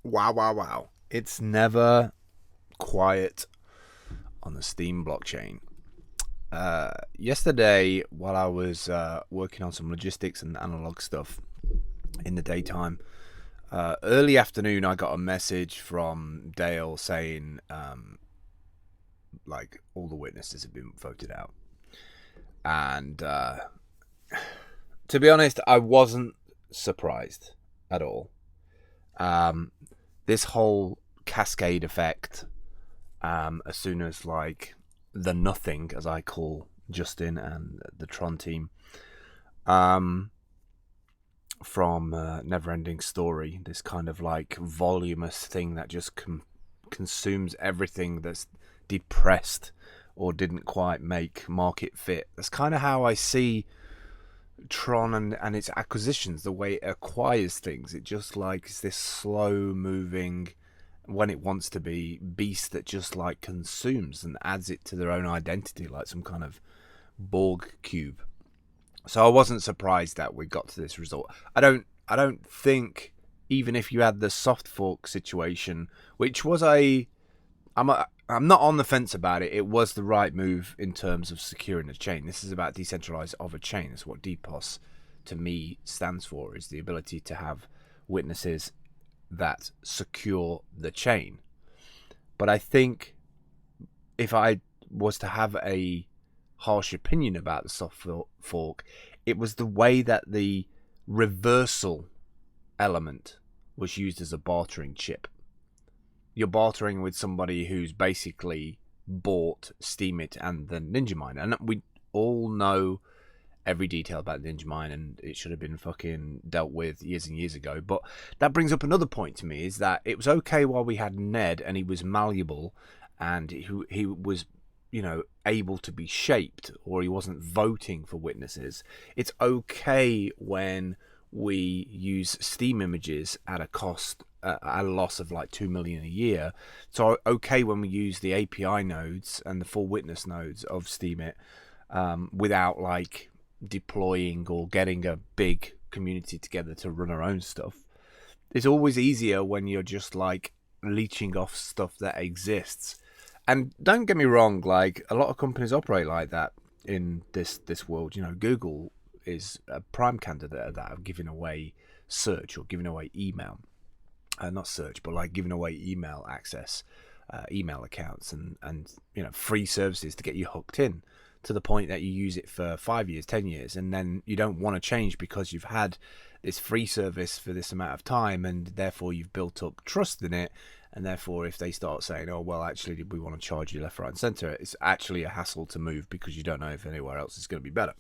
Wow. It's never quiet on the Steem blockchain. Yesterday, while I was working on some logistics and analog stuff in the daytime, early afternoon, I got a message from Dale saying, like, all the witnesses have been voted out. And to be honest, I wasn't surprised at all. Um, this whole cascade effect, as soon as like the nothing, as I call Justin and the Tron team, um, from Neverending Story, this kind of like voluminous thing that just consumes everything that's depressed or didn't quite make market fit. That's kind of how I see Tron and its acquisitions, the way it acquires things. It just like is this slow moving, when it wants to be, beast that just like consumes and adds it to their own identity like some kind of Borg cube. So I wasn't surprised that we got to this result. I don't think, even if you had the soft fork situation, which was I'm not on the fence about it. It was the right move in terms of securing the chain. This is about decentralized of a chain. That's what DPoS to me stands for, is the ability to have witnesses that secure the chain. But I think if I was to have a harsh opinion about the soft fork, it was the way that the reversal element was used as a bartering chip. You're bartering with somebody who's basically bought steemit and the Ninja Mine, and we all know every detail about Ninja Mine, and it should have been fucking dealt with years and years ago. But that brings up another point to me, is that it was okay while we had Ned and he was malleable and he was, able to be shaped, or he wasn't voting for witnesses. It's okay when we use Steam images at a cost, at a loss of like 2 million a year. So okay when we use the API nodes and the full witness nodes of Steemit, without like deploying or getting a big community together to run our own stuff. It's always easier when you're just like leeching off stuff that exists. And don't get me wrong, like a lot of companies operate like that in this world. Google is a prime candidate that have given away search or giving away email. Not search, but like giving away email access, email accounts, and free services to get you hooked in, to the point that you use it for 5 years, 10 years, and then you don't want to change because you've had this free service for this amount of time, and therefore you've built up trust in it. And therefore, if they start saying, oh, well, actually, we want to charge you left, right, and centre, it's actually a hassle to move because you don't know if anywhere else is going to be better.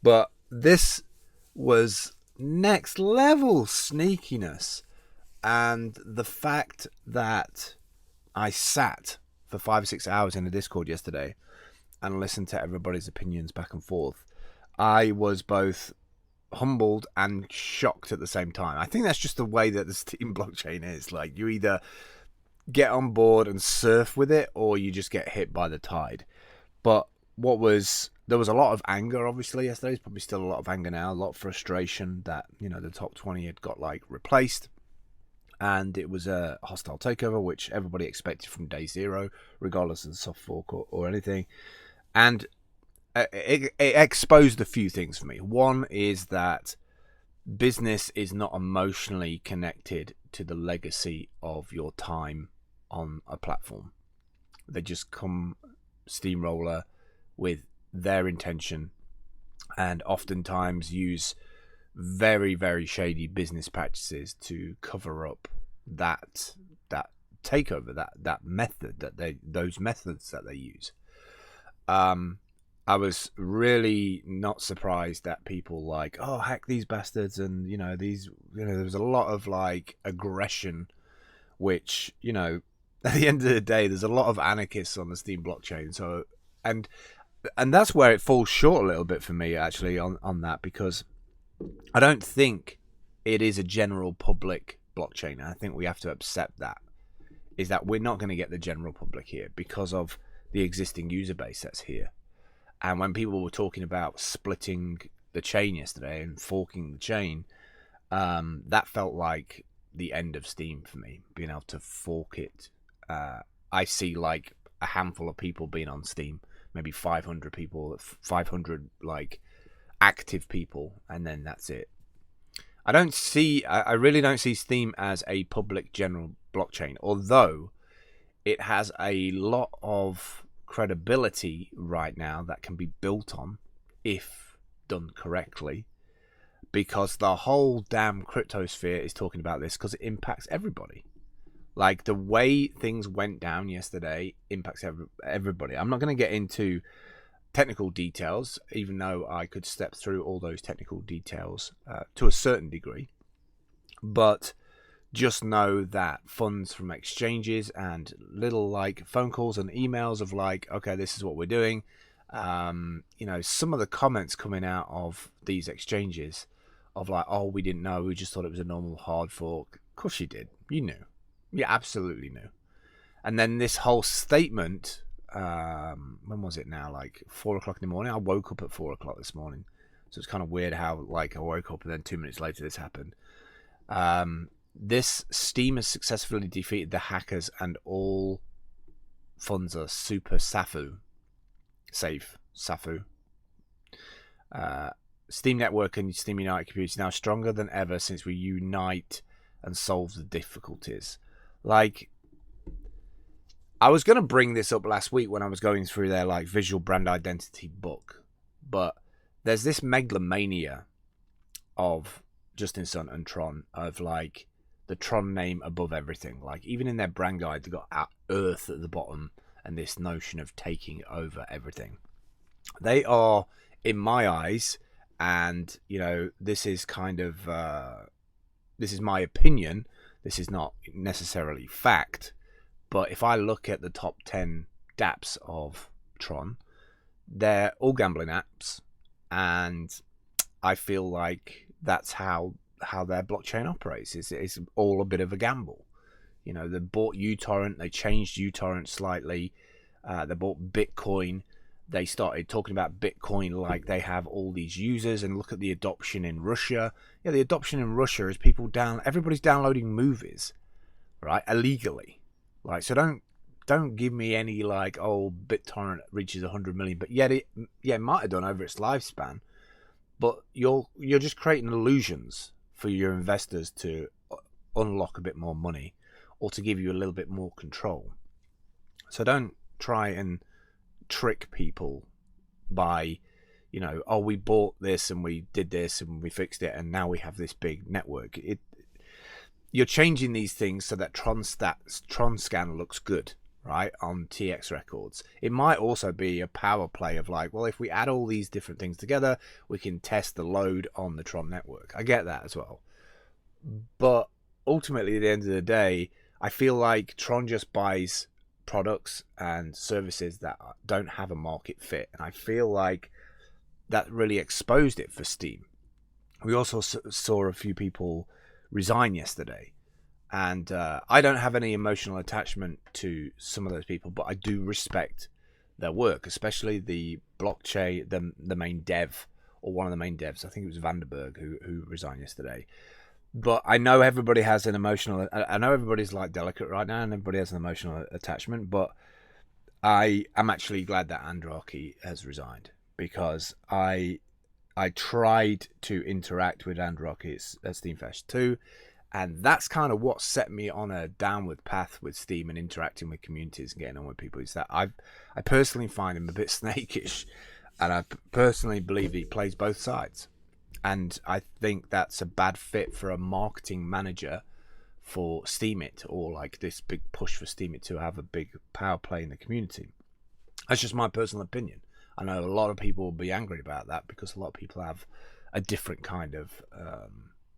But this was next level sneakiness. And the fact that I sat for 5 or 6 hours in the Discord yesterday and listened to everybody's opinions back and forth, I was both humbled and shocked at the same time. I think that's just the way that the Steem blockchain is. Like, you either get on board and surf with it, or you just get hit by the tide. But there was a lot of anger, obviously, yesterday. There's probably still a lot of anger now, a lot of frustration that, the top 20 had got like replaced. And it was a hostile takeover, which everybody expected from day zero, regardless of the soft fork or anything. And it exposed a few things for me. One is that business is not emotionally connected to the legacy of your time on a platform. They just come steamroller with their intention, and oftentimes use very, very shady business practices to cover up that takeover, that method those methods that they use. I was really not surprised that people like, oh, hack these bastards, and there was a lot of like aggression, which at the end of the day, there's a lot of anarchists on the Steem blockchain. So and that's where it falls short a little bit for me, actually, on that, because I don't think it is a general public blockchain. And I think we have to accept that, is that we're not going to get the general public here because of the existing user base that's here. And when people were talking about splitting the chain yesterday and forking the chain, that felt like the end of Steam for me, being able to fork it. I see like a handful of people being on Steam, maybe 500 people, 500 like active people, and then that's it. I really don't see Steam as a public general blockchain, although it has a lot of credibility right now that can be built on if done correctly, because the whole damn cryptosphere is talking about this because it impacts everybody. Like the way things went down yesterday impacts everybody. I'm not going to get into technical details, even though I could step through all those technical details to a certain degree. But just know that funds from exchanges and little like phone calls and emails of like, okay, this is what we're doing. Some of the comments coming out of these exchanges of like, oh, we didn't know, we just thought it was a normal hard fork. Of course you did. You knew. You absolutely knew. And then this whole statement, when was it now? Like 4 o'clock in the morning. I woke up at 4 o'clock this morning. So it's kind of weird how like I woke up and then 2 minutes later this happened. This Steem has successfully defeated the hackers and all funds are super safe. Steam Network and Steam Unite community is now stronger than ever since we unite and solve the difficulties. Like, I was going to bring this up last week when I was going through their like visual brand identity book, but there's this megalomania of Justin Sun and Tron of like the Tron name above everything. Like even in their brand guide, they got Earth at the bottom and this notion of taking over everything. They are, in my eyes, and this is kind of this is my opinion. This is not necessarily fact. But if I look at the top 10 dApps of Tron, they're all gambling apps. And I feel like that's how their blockchain operates. It's all a bit of a gamble. They bought uTorrent. They changed uTorrent slightly. They bought Bitcoin. They started talking about Bitcoin like they have all these users. And look at the adoption in Russia. Yeah, the adoption in Russia is everybody's downloading movies, right? Illegally. Like, so don't give me any like, oh, BitTorrent reaches 100 million, but yet it might have done over its lifespan. But you're just creating illusions for your investors to unlock a bit more money or to give you a little bit more control. So don't try and trick people by, oh, we bought this and we did this and we fixed it and now we have this big network. You're changing these things so that Tron Scan looks good, right, on TX records. It might also be a power play of like, well, if we add all these different things together, we can test the load on the Tron network. I get that as well. But ultimately, at the end of the day, I feel like Tron just buys products and services that don't have a market fit. And I feel like that really exposed it for Steam. We also saw a few people resign yesterday, and I don't have any emotional attachment to some of those people, but I do respect their work, especially the blockchain, the main dev, or one of the main devs. I think it was Vandenberg who resigned yesterday. But I know everybody has an emotional, I know everybody's like delicate right now and everybody has an emotional attachment, but I am actually glad that Andraki has resigned, because I tried to interact with Andraki at Steamfest 2, and that's kind of what set me on a downward path with Steam and interacting with communities and getting on with people. Is that I personally find him a bit snakish, and I personally believe he plays both sides. And I think that's a bad fit for a marketing manager for Steemit, or like this big push for Steemit to have a big power play in the community. That's just my personal opinion. I know a lot of people will be angry about that because a lot of people have a different kind of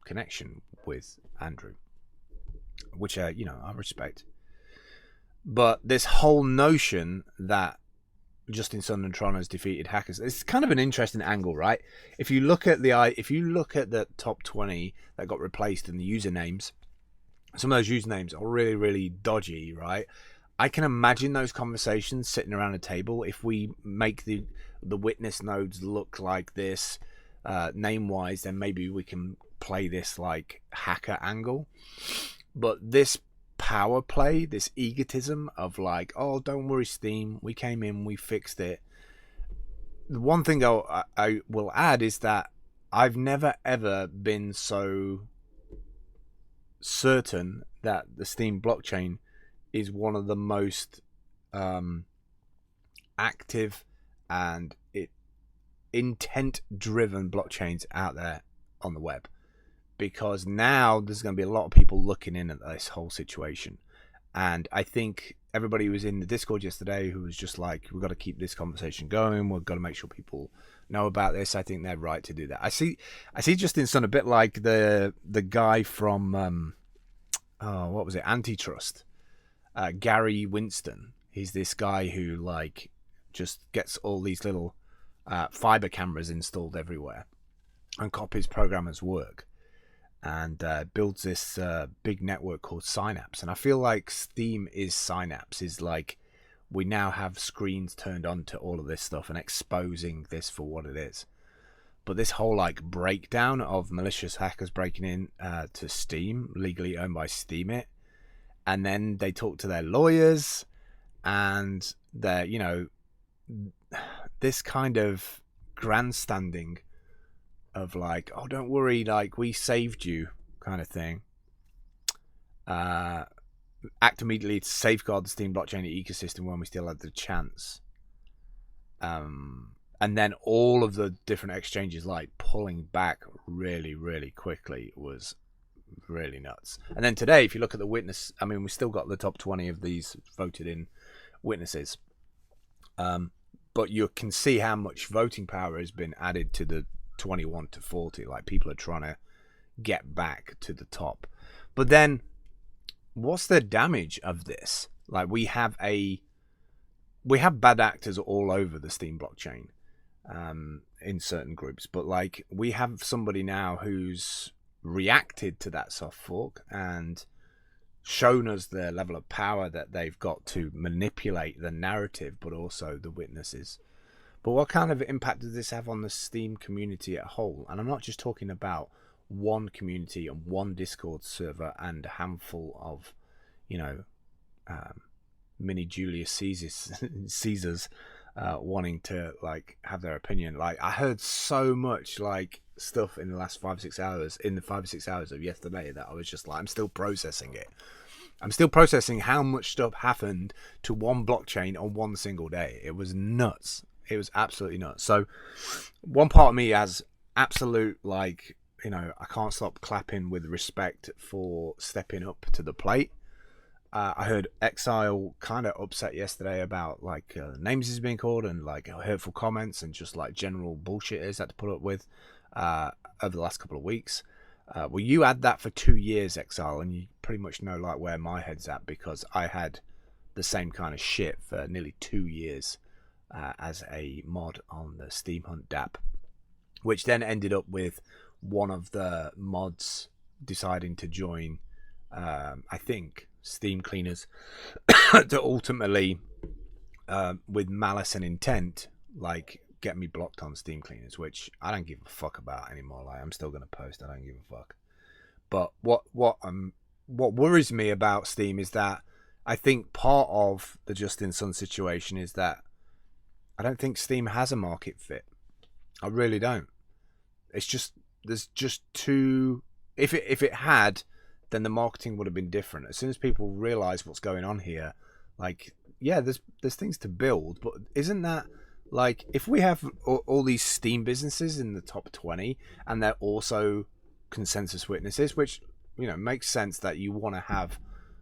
connection with Andrew, which I respect. But this whole notion that Justin Sun and Tron has defeated hackers, it's kind of an interesting angle, right? If you look at the top 20 that got replaced and the usernames, some of those usernames are really, really dodgy, right? I can imagine those conversations sitting around a table. If we make the witness nodes look like this, name-wise, then maybe we can play this like hacker angle, but this power play, this egotism of like, oh, don't worry, Steam, we came in, we fixed it. The one thing I will add is that I've never ever been so certain that the Steem blockchain is one of the most active and intent-driven blockchains out there on the web, because now there's going to be a lot of people looking in at this whole situation. And I think everybody who was in the Discord yesterday who was just like, we've got to keep this conversation going, we've got to make sure people know about this. I think they're right to do that. I see Justin Sun a bit like the guy from what was it, Antitrust, Gary Winston. He's this guy who like just gets all these little fiber cameras installed everywhere and copies programmers' work, and builds this big network called Synapse. And I feel like Steem is Synapse, is like, we now have screens turned on to all of this stuff and exposing this for what it is. But this whole like breakdown of malicious hackers breaking in to Steem, legally owned by Steemit, and then they talk to their lawyers, and they're, you know, this kind of grandstanding of like, oh, don't worry, like, we saved you kind of thing. Act immediately to safeguard the Steem blockchain ecosystem when we still had the chance. And then all of the different exchanges like pulling back really, really quickly was really nuts. And then today, if you look at the witness, I mean, we still got the top 20 of these voted in witnesses. But you can see how much voting power has been added to the 21 to 40. Like, people are trying to get back to the top. But then, what's the damage of this? Like, we have bad actors all over the Steem blockchain, in certain groups. But like, we have somebody now who's reacted to that soft fork and shown us the level of power that they've got to manipulate the narrative, but also the witnesses. But what kind of impact does this have on the Steem community at whole? And I'm not just talking about one community and one Discord server and a handful of, you know, mini Julius Caesars wanting to like have their opinion. Like, I heard so much like stuff in the last 5-6 hours, in the 5-6 hours of yesterday, that I was just like, I'm still processing it. I'm still processing how much stuff happened to one blockchain on one single day. It was nuts. It was absolutely nuts. So one part of me has absolute, like, you know, I can't stop clapping with respect for stepping up to the plate. I heard Exile kind of upset yesterday about like names he's being called and like hurtful comments and just like general bullshit he's had to put up with over the last couple of weeks. Well, you had that for 2 years, Exile, and you pretty much know like where my head's at, because I had the same kind of shit for nearly 2 years as a mod on the Steem Hunt DApp, which then ended up with one of the mods deciding to join, I think, Steam Cleaners to ultimately, with malice and intent, like, get me blocked on Steam Cleaners, which I don't give a fuck about anymore. Like, I'm still gonna post, I don't give a fuck. But what worries me about Steem is that I think part of the Justin Sun situation is that I don't think Steem has a market fit. I really don't. It's just, there's just too, if it had, then the marketing would have been different. As soon as people realize what's going on here, like, yeah, there's things to build, but isn't that like, if we have all these Steem businesses in the top 20 and they're also consensus witnesses, which, you know, makes sense that you want to have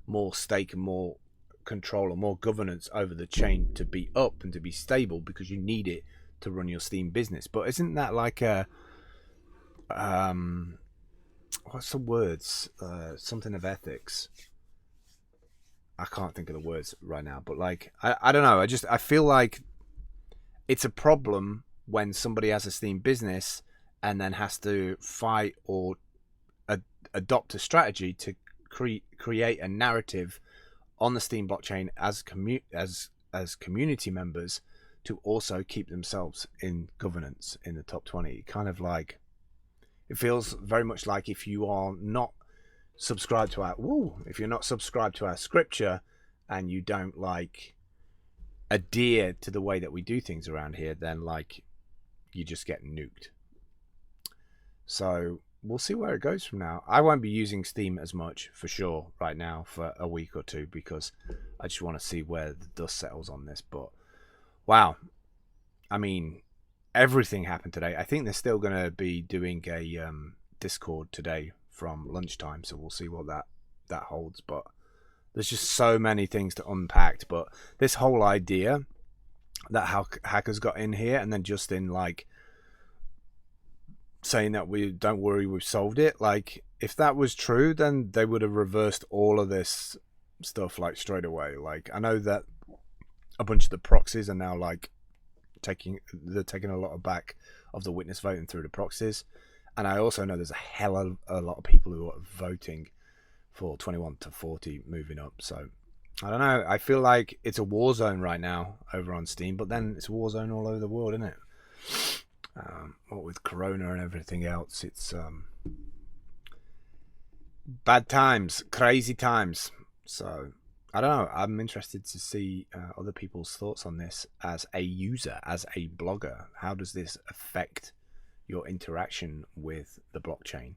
more stake and more control or more governance over the chain to be up and to be stable, because you need it to run your Steem business. But isn't that like a what's the words, something of ethics? I can't think of the words right now, but like, I don't know, I feel like it's a problem when somebody has a Steem business and then has to fight or adopt a strategy to create a narrative on the Steem blockchain as community members to also keep themselves in governance in the top 20. Kind of like, It feels very much like if you are not subscribed to if you're not subscribed to our scripture and you don't like adhere to the way that we do things around here, then like you just get nuked. So we'll see where it goes from now. I won't be using Steem as much for sure right now for a week or two, because I just want to see where the dust settles on this. But wow, I mean, everything happened today. I think they're still going to be doing a Discord today from lunchtime, so we'll see what that holds. But there's just so many things to unpack. But this whole idea that how hackers got in here, and then Justin like saying that we don't worry, we've solved it. Like, if that was true, then they would have reversed all of this stuff like straight away. Like, I know that a bunch of the proxies are now like taking a lot of back of the witness voting through the proxies, and I also know there's a hell of a lot of people who are voting for 21 to 40 moving up. So I don't know, I feel like it's a war zone right now over on Steam, but then it's a war zone all over the world, isn't it? What with Corona and everything else, it's bad times, crazy times. So I don't know, I'm interested to see other people's thoughts on this as a user, as a blogger. How does this affect your interaction with the blockchain?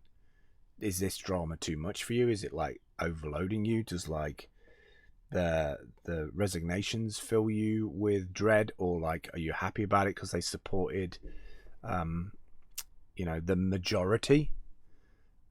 Is this drama too much for you? Is it like overloading you? Does like the resignations fill you with dread, or like are you happy about it because they supported the majority?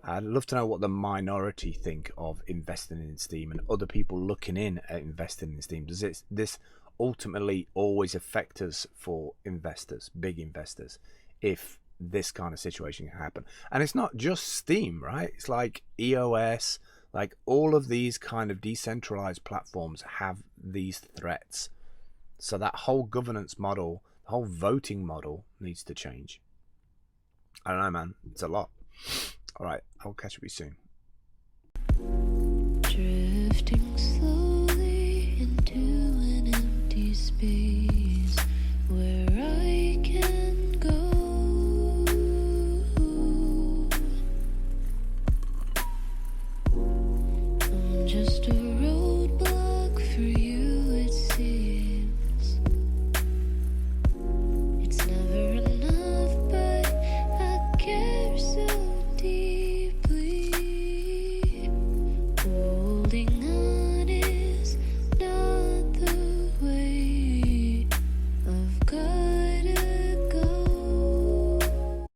I'd love to know what the minority think of investing in Steem and other people looking in at investing in Steem. Does this ultimately always affect us for investors, big investors, if this kind of situation can happen? And it's not just Steem, right? It's like EOS, like all of these kind of decentralized platforms have these threats. So that whole governance model, the whole voting model needs to change. I don't know, man. It's a lot. All right, I'll catch up with you soon. Drifting slowly into an empty space.